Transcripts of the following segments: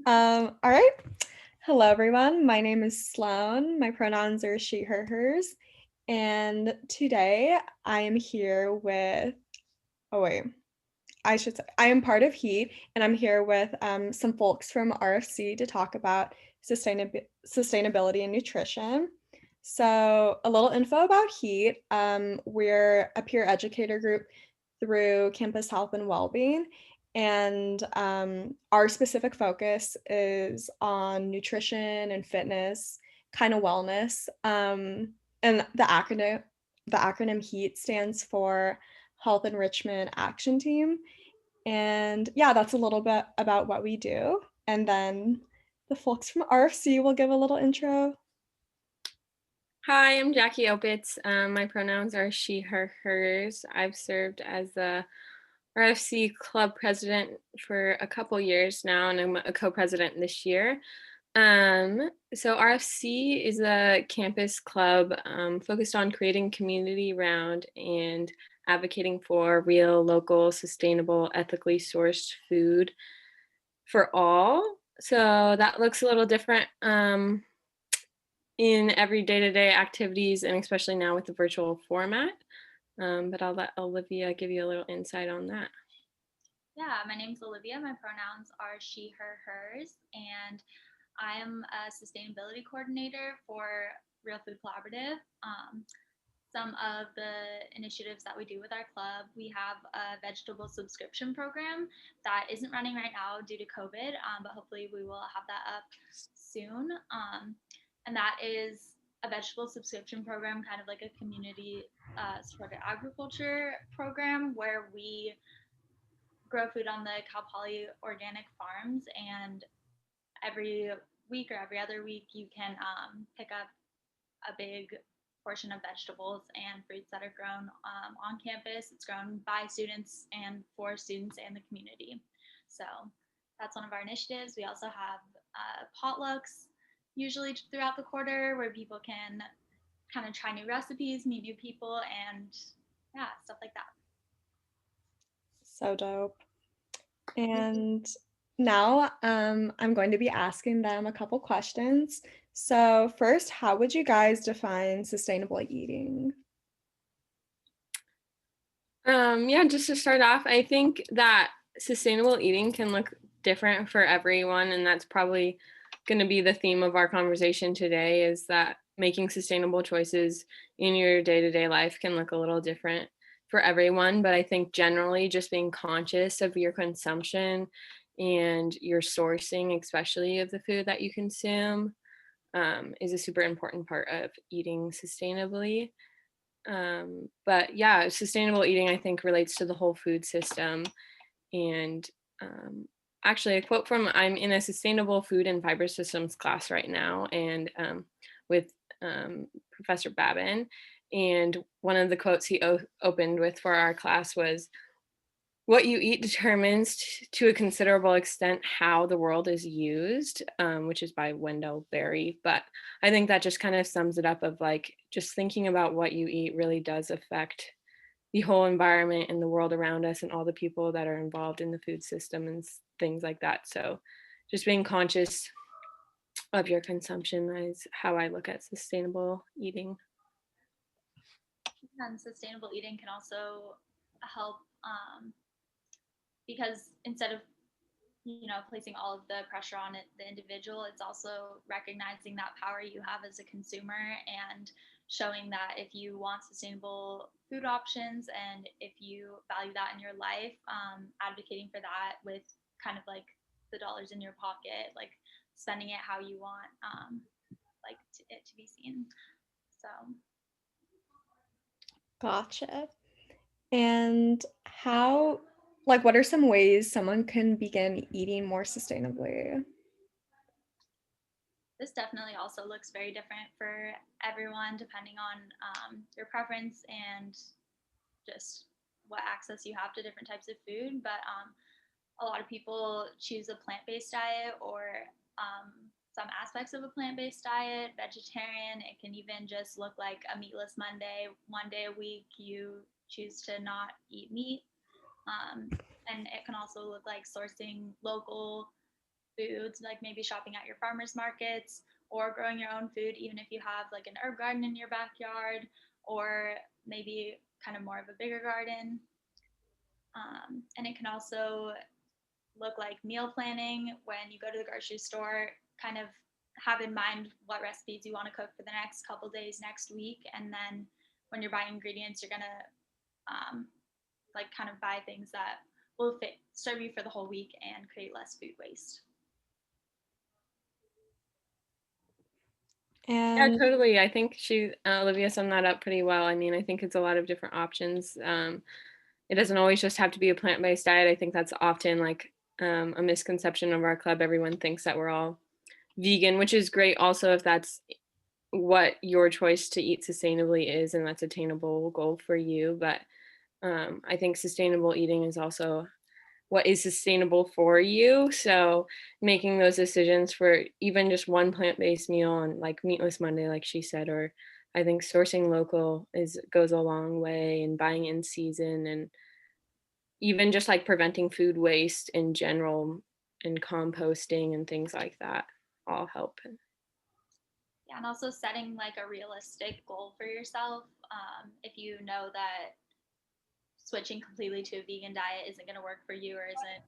All right. Hello, everyone. My name is Sloan. My pronouns are she, her, hers. And today I am here with, oh, wait, I should say, I am part of HEAT, and I'm here with some folks from RFC to talk about sustainability and nutrition. So, a little info about HEAT. We're a peer educator group through Campus Health and Wellbeing, and our specific focus is on nutrition and fitness, kind of wellness. And the acronym HEAT stands for Health Enrichment Action Team. And yeah, that's a little bit about what we do. And then the folks from RFC will give a little intro. Hi, I'm Jackie Opitz. My pronouns are she, her, hers. I've served as the RFC club president for a couple years now, and I'm a co-president this year. So RFC is a campus club focused on creating community around and advocating for real, local, sustainable, ethically sourced food for all. So that looks a little different in every day-to-day activities, and especially now with the virtual format. But I'll let Olivia give you a little insight on that. Yeah, my name's Olivia. My pronouns are she, her, hers, and I am a sustainability coordinator for Real Food Collaborative. Some of the initiatives that we do with our club, we have a vegetable subscription program that isn't running right now due to COVID, but hopefully we will have that up soon. And that is a vegetable subscription program, kind of like a community supported agriculture program where we grow food on the Cal Poly organic farms, and every week or every other week you can pick up a big portion of vegetables and fruits that are grown on campus. It's grown by students and for students and the community. So that's one of our initiatives. We also have potlucks usually throughout the quarter where people can kind of try new recipes, meet new people, and yeah, stuff like that. So dope. And now I'm going to be asking them a couple questions. So, first, how would you guys define sustainable eating? Yeah, just to start off, I think that sustainable eating can look different for everyone, and that's probably going to be the theme of our conversation today, is that making sustainable choices in your day-to-day life can look a little different for everyone. But I think generally just being conscious of your consumption and your sourcing, especially of the food that you consume, is a super important part of eating sustainably. But yeah, sustainable eating, I think, relates to the whole food system. And actually, a quote from, I'm in a sustainable food and fiber systems class right now, and with Professor Babin. And one of the quotes he opened with for our class was, what you eat determines to a considerable extent how the world is used, which is by Wendell Berry. But I think that just kind of sums it up, of like, just thinking about what you eat really does affect the whole environment and the world around us and all the people that are involved in the food system and things like that. So just being conscious of your consumption is how I look at sustainable eating. And sustainable eating can also help because instead of placing all of the pressure on the individual, it's also recognizing that power you have as a consumer and showing that if you want sustainable food options and if you value that in your life, advocating for that with kind of like the dollars in your pocket, like spending it how you want, it to be seen. So Gotcha. And what are some ways someone can begin eating more sustainably? this definitely also looks very different for everyone depending on your preference and just what access you have to different types of food. But a lot of people choose a plant-based diet or some aspects of a plant-based diet, vegetarian. It can even just look like a meatless Monday. One day a week you choose to not eat meat. And it can also look like sourcing local foods, like maybe shopping at your farmers markets or growing your own food, even if you have like an herb garden in your backyard or maybe kind of more of a bigger garden. And it can also look like meal planning when you go to the grocery store, kind of have in mind what recipes you want to cook for the next couple days, next week. And then when you're buying ingredients, you're going to like kind of buy things that will serve you for the whole week and create less food waste. Yeah, And totally. I think Olivia summed that up pretty well. I mean, I think it's a lot of different options. It doesn't always just have to be a plant-based diet. I think that's often like a misconception of our club. Everyone thinks that we're all vegan, which is great also if that's what your choice to eat sustainably is and that's attainable goal for you. But I think sustainable eating is also what is sustainable for you. So making those decisions for even just one plant-based meal on like Meatless Monday, like she said, or I think sourcing local goes a long way, and buying in season, and even just like preventing food waste in general and composting and things like that all help. Yeah, and also setting like a realistic goal for yourself. If you know that switching completely to a vegan diet isn't going to work for you or isn't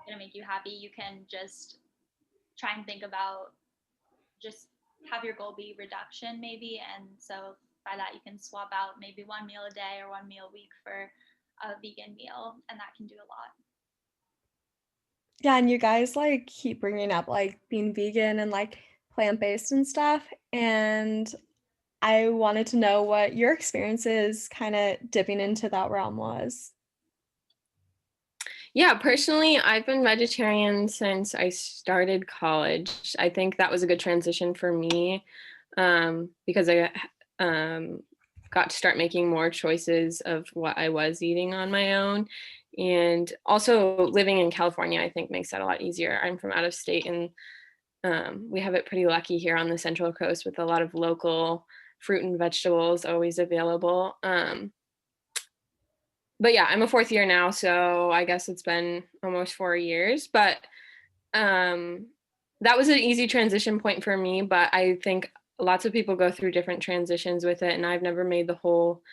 going to make you happy, you can just try and think about just have your goal be reduction maybe. And so by that, you can swap out maybe one meal a day or one meal a week for a vegan meal, and that can do a lot. yeah, and you guys like keep bringing up like being vegan and like plant-based and stuff. And I wanted to know what your experiences kind of dipping into that realm was. Yeah, personally, I've been vegetarian since I started college. I think that was a good transition for me because I got to start making more choices of what I was eating on my own. And also living in California, I think makes that a lot easier. I'm from out of state, and we have it pretty lucky here on the Central Coast with a lot of local fruit and vegetables always available. But yeah, I'm a fourth year now, so I guess it's been almost 4 years. But that was an easy transition point for me. But I think lots of people go through different transitions with it, and I've never made the whole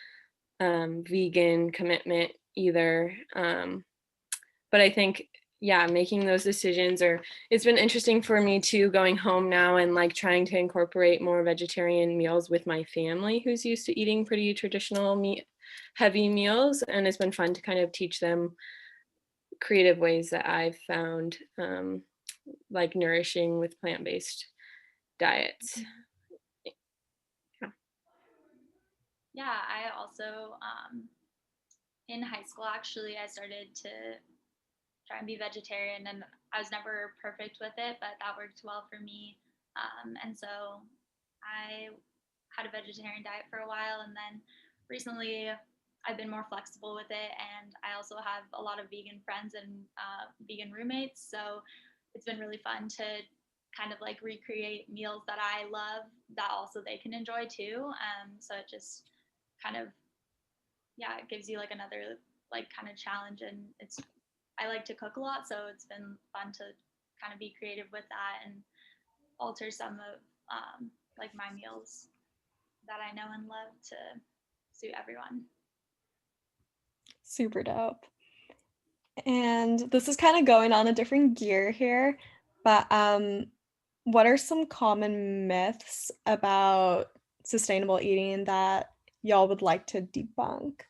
vegan commitment either. But I think, yeah, making those decisions, or it's been interesting for me too, going home now and like trying to incorporate more vegetarian meals with my family who's used to eating pretty traditional meat heavy meals. And it's been fun to kind of teach them creative ways that I've found like nourishing with plant-based diets. Yeah, I also, in high school, actually, I started to try and be vegetarian, and I was never perfect with it, but that worked well for me. And so I had a vegetarian diet for a while, and then recently I've been more flexible with it, and I also have a lot of vegan friends and vegan roommates, so it's been really fun to kind of like recreate meals that I love that also they can enjoy too. So it just kind of, yeah, it gives you like another like kind of challenge, and it's I like to cook a lot, so it's been fun to kind of be creative with that and alter some of like my meals that I know and love to suit everyone. Super dope. And this is kind of going on a different gear here, but what are some common myths about sustainable eating that y'all would like to debunk?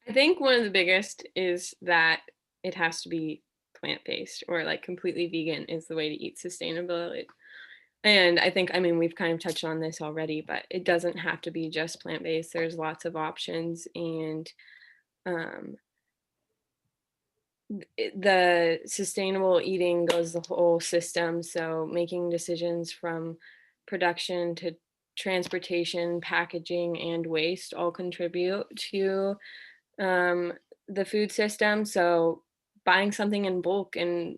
I think one of the biggest is that it has to be plant-based, or like completely vegan is the way to eat sustainability. And I think, I mean, we've kind of touched on this already, but it doesn't have to be just plant-based. There's lots of options, and um, the sustainable eating goes the whole system. So making decisions from production to transportation, packaging, and waste all contribute to um, the food system. So buying something in bulk and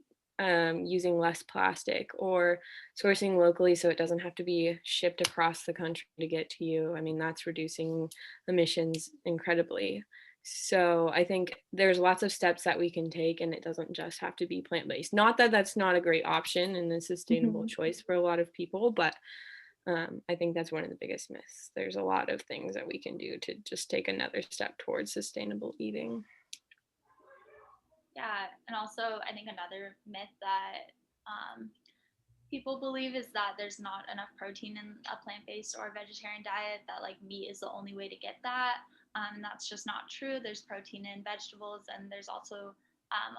using less plastic, or sourcing locally so it doesn't have to be shipped across the country to get to you. I mean, that's reducing emissions incredibly. So I think there's lots of steps that we can take, and it doesn't just have to be plant-based. Not that that's not a great option and a sustainable Mhm. choice for a lot of people, but I think that's one of the biggest myths. There's a lot of things that we can do to just take another step towards sustainable eating. Yeah, and also I think another myth that um, people believe is that there's not enough protein in a plant-based or vegetarian diet, that like meat is the only way to get that. And that's just not true. There's protein in vegetables, and there's also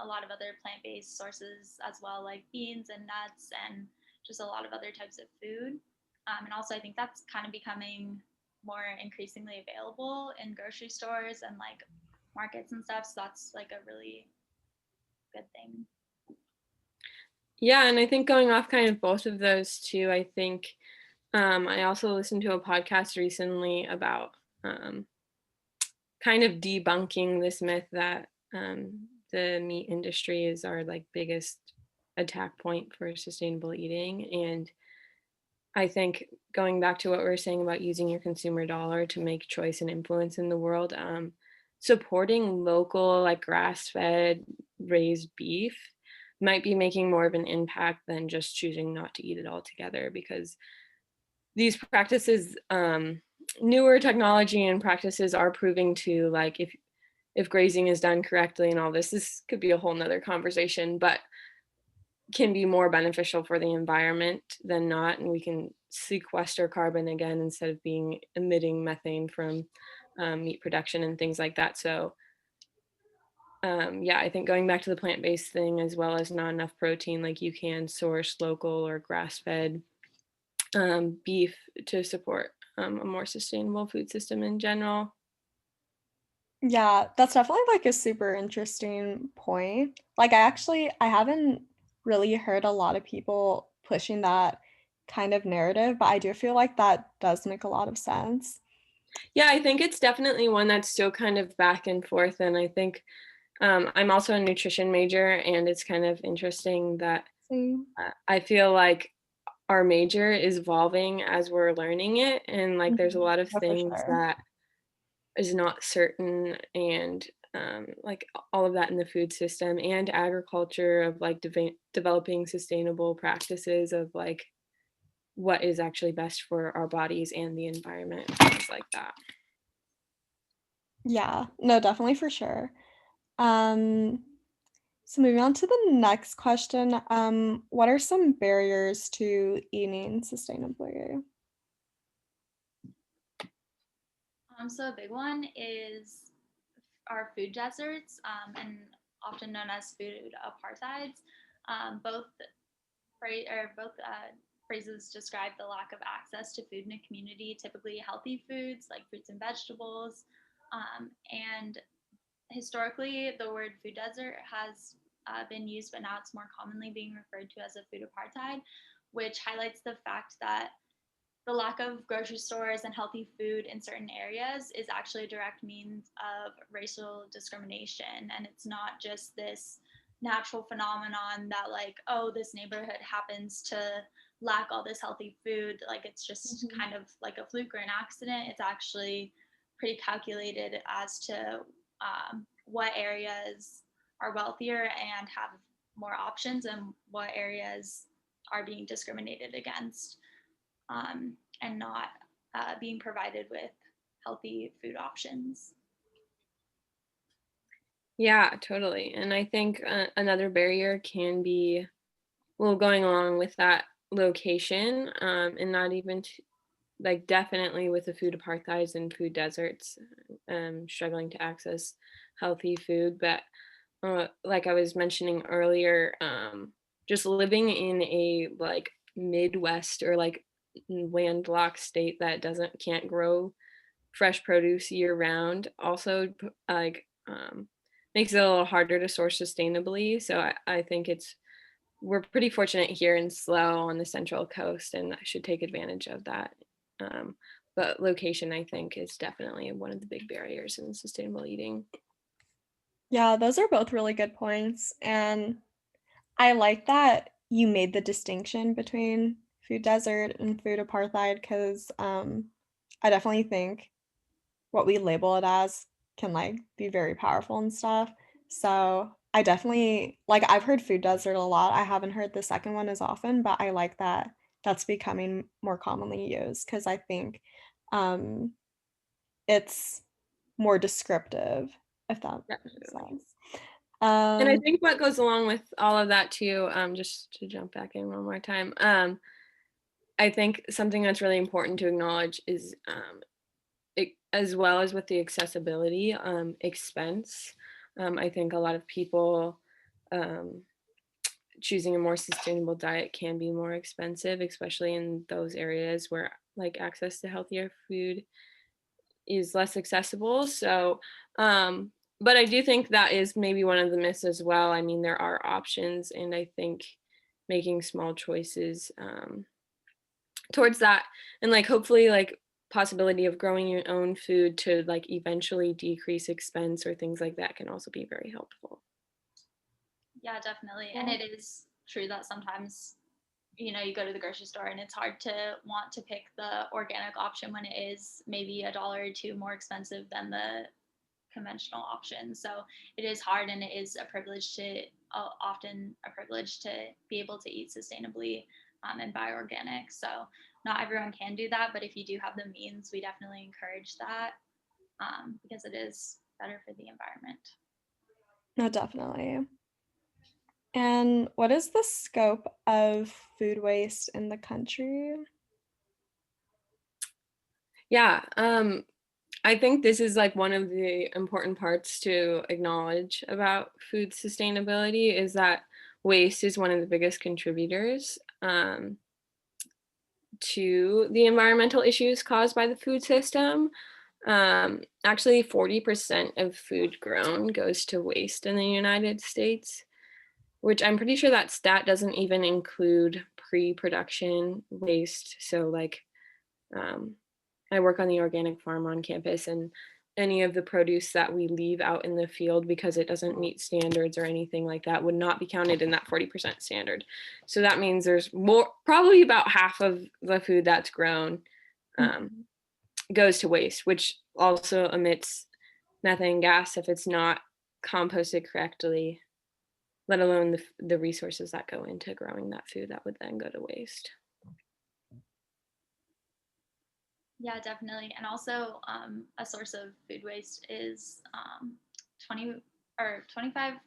a lot of other plant-based sources as well, like beans and nuts and just a lot of other types of food. And also I think that's kind of becoming more increasingly available in grocery stores and like markets and stuff. So that's like a really good thing. Yeah, and I think going off kind of both of those too, I think I also listened to a podcast recently about kind of debunking this myth that the meat industry is our like biggest attack point for sustainable eating. And I think going back to what we were saying about using your consumer dollar to make choice and influence in the world, supporting local, like grass-fed raised beef might be making more of an impact than just choosing not to eat it altogether, because these practices, newer technology and practices are proving to, like, if grazing is done correctly and all this could be a whole nother conversation, but can be more beneficial for the environment than not, and we can sequester carbon again instead of being emitting methane from meat production and things like that. So yeah, I think going back to the plant-based thing, as well as not enough protein, like you can source local or grass-fed beef to support a more sustainable food system in general. Yeah, that's definitely like a super interesting point. Like I haven't really heard a lot of people pushing that kind of narrative, but I do feel like that does make a lot of sense. Yeah, I think it's definitely one that's still kind of back and forth, and I think I'm also a nutrition major, and it's kind of interesting that Same. I feel like our major is evolving as we're learning it, and like there's a Mhm. lot of No, for things sure. that is not certain, and like all of that in the food system and agriculture of like developing sustainable practices of like what is actually best for our bodies and the environment, things like that. Yeah, no, definitely for sure. Um, so moving on to the next question, what are some barriers to eating sustainably? So a big one is our food deserts, and often known as food apartheids. Both phrases describe the lack of access to food in a community, typically healthy foods like fruits and vegetables. And historically, the word food desert has been used, but now it's more commonly being referred to as a food apartheid, which highlights the fact that the lack of grocery stores and healthy food in certain areas is actually a direct means of racial discrimination. And it's not just this natural phenomenon that, like, oh, this neighborhood happens to lack all this healthy food. Like, it's just Mhm. kind of like a fluke or an accident. It's actually pretty calculated as to what areas are wealthier and have more options, and what areas are being discriminated against, and not being provided with healthy food options. Yeah, totally. And I think another barrier can be, well, going along with that, location, and not even like definitely with the food apartheids and food deserts, struggling to access healthy food. But like I was mentioning earlier, just living in a like Midwest or like landlocked state that can't grow fresh produce year round also like makes it a little harder to source sustainably. So I think we're pretty fortunate here in Slough on the Central Coast, and I should take advantage of that. Um, but location, I think, is definitely one of the big barriers in sustainable eating. Yeah, those are both really good points. And I like that you made the distinction between food desert and food apartheid because I definitely think what we label it as can like be very powerful and stuff. So I definitely like I've heard food desert a lot. I haven't heard the second one as often, but I like that that's becoming more commonly used because I think um it's more descriptive, if that makes Definitely. sense. And I Um, think what goes along with all of that too, just to jump back in one more time, I think something that's really important to acknowledge is as well as with the accessibility expense. I think a lot of people um, choosing a more sustainable diet can be more expensive, especially in those areas where like access to healthier food is less accessible. So, but I do think that is maybe one of the myths as well. I mean, there are options, and I think making small choices towards that, and like hopefully like possibility of growing your own food to like eventually decrease expense or things like that can also be very helpful. Yeah, definitely. And yeah, it is true that sometimes, you go to the grocery store and it's hard to want to pick the organic option when it is maybe $1 or $2 more expensive than the conventional option. So it is hard, and it is a privilege to often a privilege to be able to eat sustainably and buy organic. So not everyone can do that, but if you do have the means, we definitely encourage that because it is better for the environment. no, definitely. And what is the scope of food waste in the country? Yeah, I think this is like one of the important parts to acknowledge about food sustainability is that waste is one of the biggest contributors to the environmental issues caused by the food system. Actually, 40% of food grown goes to waste in the United States, which I'm pretty sure that stat doesn't even include pre-production waste. So like um, I work on the organic farm on campus, and any of the produce that we leave out in the field because it doesn't meet standards or anything like that would not be counted in that 40% standard. So that means there's more, probably about half of the food that's grown um, Mhm. goes to waste, which also emits methane gas if it's not composted correctly, let alone the resources that go into growing that food that would then go to waste. Yeah, definitely. And also, a source of food waste is 20 or 25%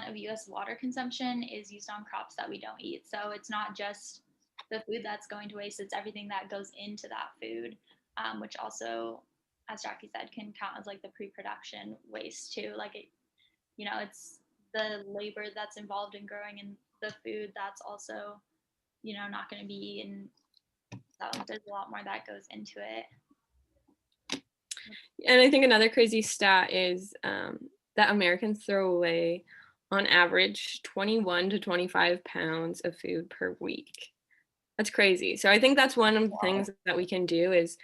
of US water consumption is used on crops that we don't eat. So it's not just the food that's going to waste, it's everything that goes into that food, which also, as Jackie said, can count as like the pre production waste too. Like, it's the labor that's involved in growing in the food that's also, not going to be eaten. So there's a lot more that goes into it. And I think another crazy stat is that Americans throw away, on average, 21 to 25 pounds of food per week. That's crazy. So I think that's one of the Wow. things that we can do is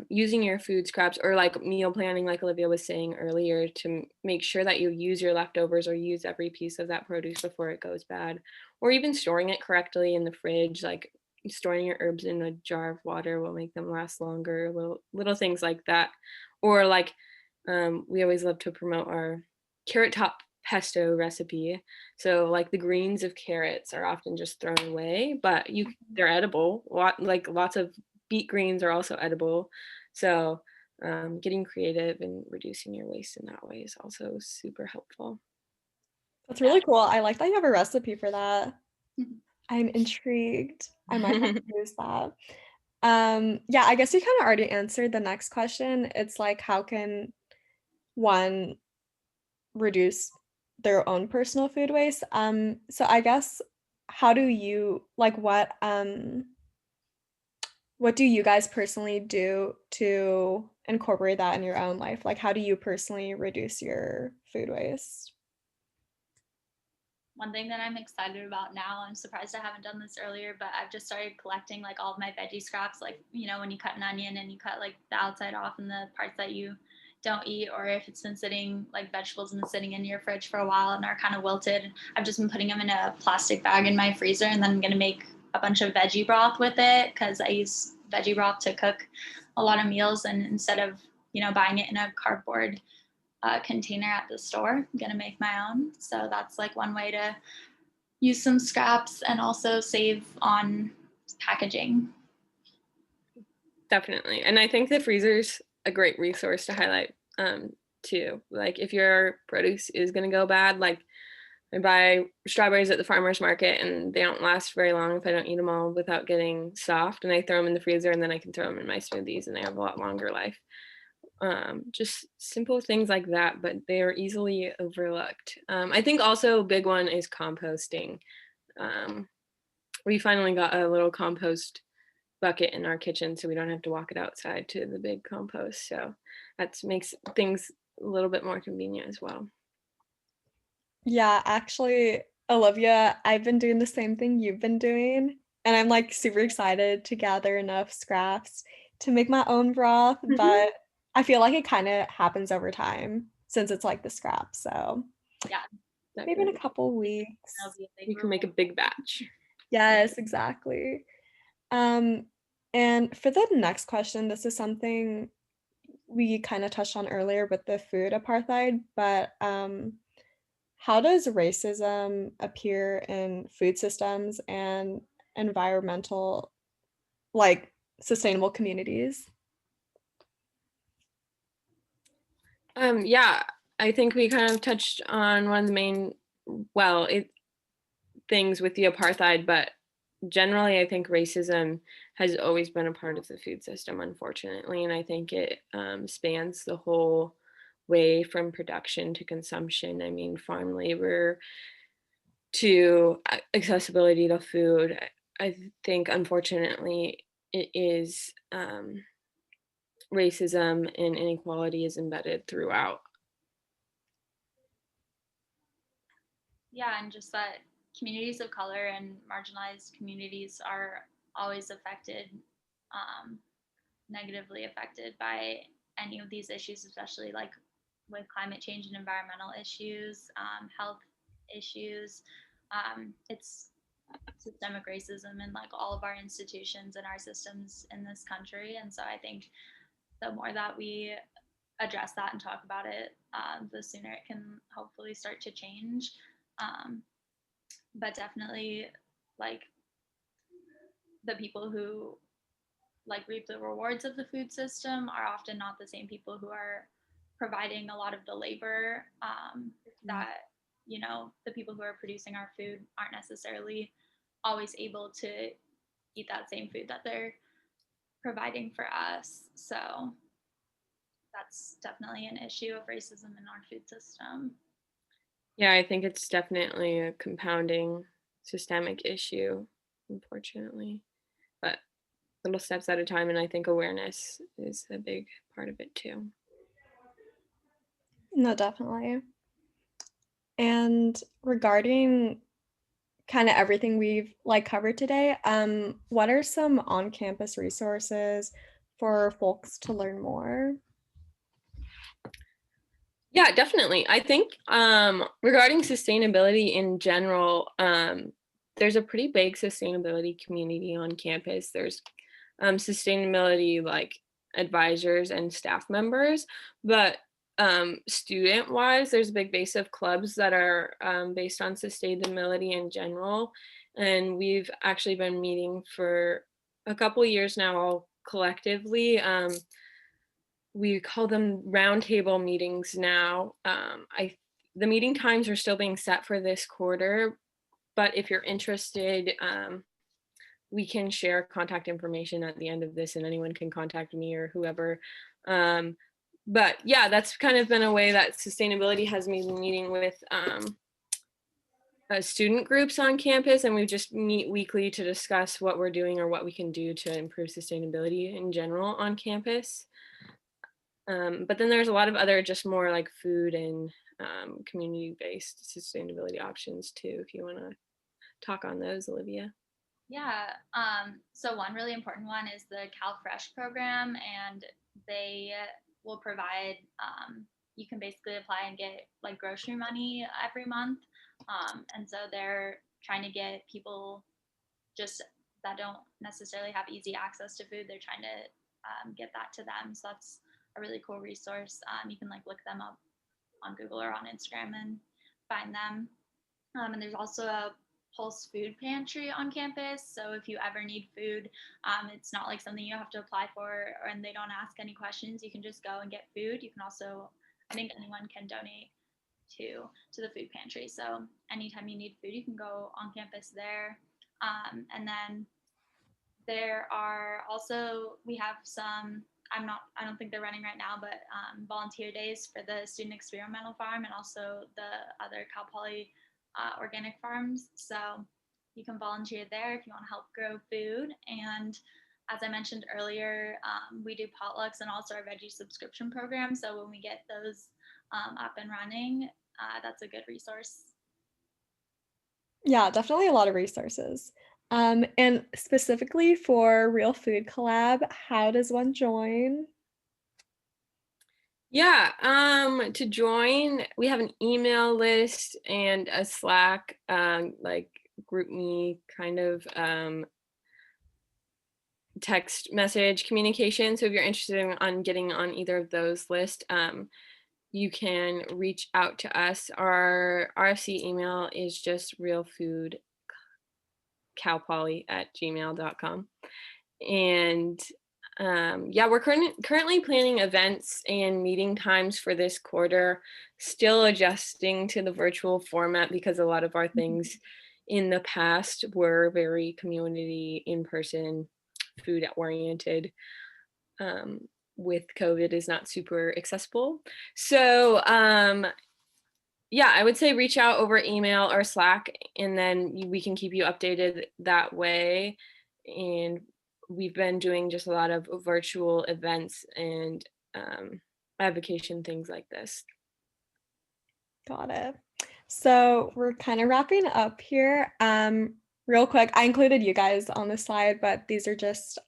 using your food scraps or like meal planning, like Olivia was saying earlier, to make sure that you use your leftovers or use every piece of that produce before it goes bad, or even storing it correctly in the fridge, like storing your herbs in a jar of water will make them last longer, little things like that. Or like we always love to promote our carrot top pesto recipe. So like the greens of carrots are often just thrown away, but they're edible. Like lots of beet greens are also edible. So getting creative and reducing your waste in that way is also super helpful. That's Yeah. really cool. I like that you have a recipe for that. I'm intrigued. I might have to use that. Yeah, I guess you kind of already answered the next question. It's like, how can one reduce their own personal food waste? So I guess how do you like what do you guys personally do to incorporate that in your own life? Like how do you personally reduce your food waste? One thing that I'm excited about now, I'm surprised I haven't done this earlier, but I've just started collecting like all of my veggie scraps, like, when you cut an onion and you cut like the outside off and the parts that you don't eat, or if it's been sitting like vegetables and sitting in your fridge for a while and are kind of wilted, I've just been putting them in a plastic bag in my freezer, and then I'm going to make a bunch of veggie broth with it because I use veggie broth to cook a lot of meals, and instead of, buying it in a cardboard container at the store. I'm gonna make my own. So that's like one way to use some scraps and also save on packaging. Definitely. And I think the freezer's a great resource to highlight too. Like if your produce is going to go bad, like I buy strawberries at the farmer's market and they don't last very long if I don't eat them all without getting soft, and I throw them in the freezer and then I can throw them in my smoothies and they have a lot longer life. Just simple things like that, but they are easily overlooked. I think also a big one is composting. We finally got a little compost bucket in our kitchen so we don't have to walk it outside to the big compost. So that makes things a little bit more convenient as well. Yeah, actually, Olivia, I've been doing the same thing you've been doing, and I'm like super excited to gather enough scraps to make my own broth, but I feel like it kind of happens over time since it's like the scraps. So Yeah, maybe in a couple weeks. You can make a big batch. Yes, exactly. And for the next question, this is something we kind of touched on earlier with the food apartheid, but how does racism appear in food systems and environmental, like sustainable communities? Yeah, I think we kind of touched on one of the main, things with the apartheid, but generally, I think racism has always been a part of the food system, unfortunately, and I think it spans the whole way from production to consumption. I mean, farm labor to accessibility to food. I think, unfortunately, it is racism and inequality is embedded throughout. Yeah, and just that communities of color and marginalized communities are always affected, negatively affected by any of these issues, especially like with climate change and environmental issues, health issues. It's systemic racism in like all of our institutions and our systems in this country. And so I think the more that we address that and talk about it, the sooner it can hopefully start to change. Um, but definitely, like the people who like reap the rewards of the food system are often not the same people who are providing a lot of the labor, that the people who are producing our food aren't necessarily always able to eat that same food that they're providing for us. So that's definitely an issue of racism in our food system. Yeah, I think it's definitely a compounding systemic issue, unfortunately. But little steps at a time, and I think awareness is a big part of it too. No, definitely. And regarding kind of everything we've like covered today, what are some on-campus resources for folks to learn more? Yeah, definitely. I think regarding sustainability in general, there's a pretty big sustainability community on campus. There's sustainability like advisors and staff members, but student wise, there's a big base of clubs that are based on sustainability in general. And we've actually been meeting for a couple years now, all collectively. We call them roundtable meetings now. The meeting times are still being set for this quarter, but if you're interested, we can share contact information at the end of this, and anyone can contact me or whoever. But yeah, that's kind of been a way that sustainability has me meeting with student groups on campus, and we just meet weekly to discuss what we're doing or what we can do to improve sustainability in general on campus. But then there's a lot of other just more like food and community-based sustainability options too, if you want to talk on those, Olivia. Yeah. So one really important one is the CalFresh program, and they will provide. You can basically apply and get like grocery money every month, and so they're trying to get people just that don't necessarily have easy access to food. They're trying to get that to them. So that's a really cool resource. You can like look them up on Google or on Instagram and find them. And there's also a Pulse food pantry on campus. So if you ever need food, it's not like something you have to apply for and they don't ask any questions. You can just go and get food. You can also, I think anyone can donate to the food pantry. So anytime you need food, you can go on campus there. And then there are also, we have some, I don't think they're running right now, but volunteer days for the student experimental farm and also the other Cal Poly organic farms. So you can volunteer there if you want to help grow food. And as I mentioned earlier, we do potlucks and also our veggie subscription program. So when we get those up and running, that's a good resource. Yeah, definitely a lot of resources. And specifically for Real Food Collab, how does one join? Yeah, to join, we have an email list and a Slack, like GroupMe kind of text message communication. So if you're interested in getting on either of those lists, you can reach out to us. Our RFC email is just realfoodcalpoly@gmail.com. And yeah, we're currently planning events and meeting times for this quarter, still adjusting to the virtual format because a lot of our things in the past were very community, in-person, food oriented. With COVID is not super accessible. So yeah, I would say reach out over email or Slack, and then we can keep you updated that way. And we've been doing just a lot of virtual events and advocation things like this. Got it. So we're kind of wrapping up here. Real quick, I included you guys on the slide, but these are just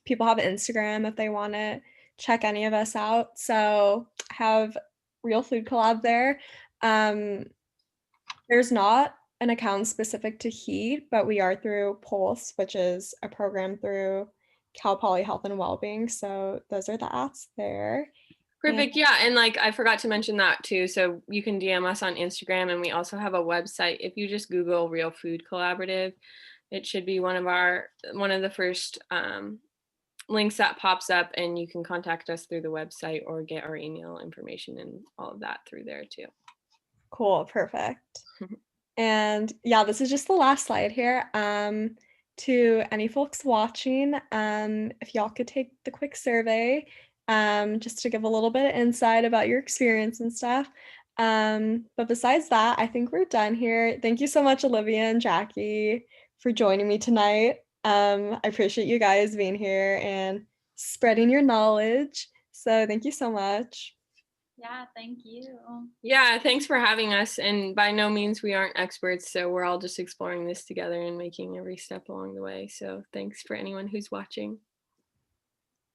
people have Instagram if they want to check any of us out. So have Real Food Collab there. There's not an account specific to HEAT, but we are through Pulse, which is a program through Cal Poly Health and Wellbeing. So those are the apps there. Perfect. Yeah. And like, I forgot to mention that too. So you can DM us on Instagram, and we also have a website. If you just Google Real Food Collaborative, it should be one of the first links that pops up, and you can contact us through the website or get our email information and all of that through there too. Cool. Perfect. And yeah, this is just the last slide here. To any folks watching, if y'all could take the quick survey, just to give a little bit of insight about your experience and stuff. But besides that, I think we're done here. Thank you so much, Olivia and Jackie, for joining me tonight. I appreciate you guys being here and spreading your knowledge. So thank you so much. Yeah, thank you. Yeah, thanks for having us. And by no means we aren't experts, so we're all just exploring this together and making every step along the way. So thanks for anyone who's watching.